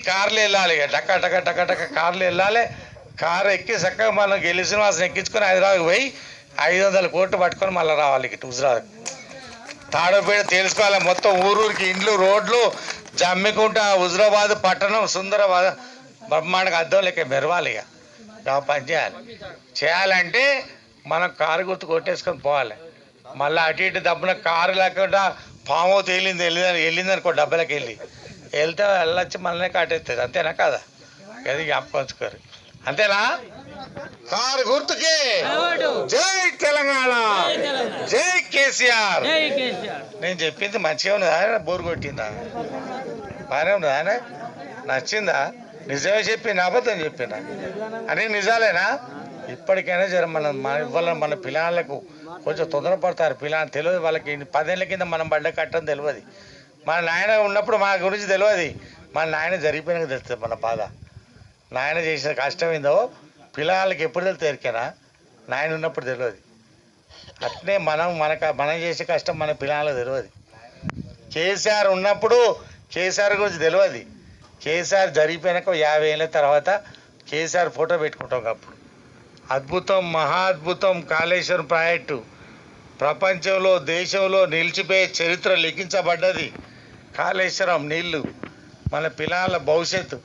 కార్లు వెళ్ళాలి, ఇక టక్క టక్క టక్క టక్క కార్లు వెళ్ళాలి. కారు ఎక్కి చక్కగా మనం గెలిచిన వాసన ఎక్కించుకొని హైదరాబాద్కి పోయి 500 కోట్లు పట్టుకొని మళ్ళీ రావాలి ఇటు హుజరాబాద్. తాడోపేట తెలుసుకోవాలి మొత్తం ఊరూరికి ఇండ్లు రోడ్లు జమ్మికుంట హుజరాబాద్ పట్టణం సుందరబాద్ బ్రహ్మాండంగా అద్దం లెక్క మెరవాలి. ఇక పని చేయాలంటే మనం కారు గుర్తు కొట్టేసుకొని పోవాలి. మళ్ళీ అటు ఇటు దబ్బున కారు లేకుండా పాము వెళ్ళిందనుకో డబ్బలకి వెళ్తే వెళ్ళొచ్చి మనల్ని కాటేస్తుంది. అంతేనా కాదా? అది జ్ఞాపకంచుకోరు. అంతేనా? కారు గుర్తుకే జై తెలంగాణ, జై కేసీఆర్. నేను చెప్పింది మంచిగా ఉన్నదా? బోరు కొట్టిందా? బాగానే ఉన్నదా? నచ్చిందా? నిజమే చెప్పిన అబద్ధం చెప్పిన అని నిజాలేనా? ఇప్పటికైనా జర మన పిల్లలకు కొంచెం తొందరపడతారు. పిల్లలు తెలియదు వాళ్ళకి. 10 ఏళ్ళ కింద మనం బండ కట్టడం తెలియదు. మన నాయన ఉన్నప్పుడు మన గురించి తెలియదు. మన నాయన జరిగిపోయినాక తెలుస్తుంది మన బాధ. నాయన చేసిన కష్టం ఏందో పిల్లలకి ఎప్పుడు తెలుస్తుంది? ఎరికేనా? నాయన ఉన్నప్పుడు తెలియదు. అట్నే మనం చేసే కష్టం మన పిల్లలకు తెలియదు. కేసీఆర్ ఉన్నప్పుడు కేసీఆర్ గురించి తెలియదు. కేసీఆర్ జరిగిపోయినాక 50 ఏళ్ళ తర్వాత కేసీఆర్ ఫోటో పెట్టుకుంటాం. అప్పుడు అద్భుతం, మహా అద్భుతం కాళేశ్వరం ప్రాజెక్టు ప్రపంచంలో దేశంలో నిలిచిపోయే చరిత్ర లిఖించబడ్డది. కాళేశ్వరం నీళ్లు మన పిల్లల భవిష్యత్తు.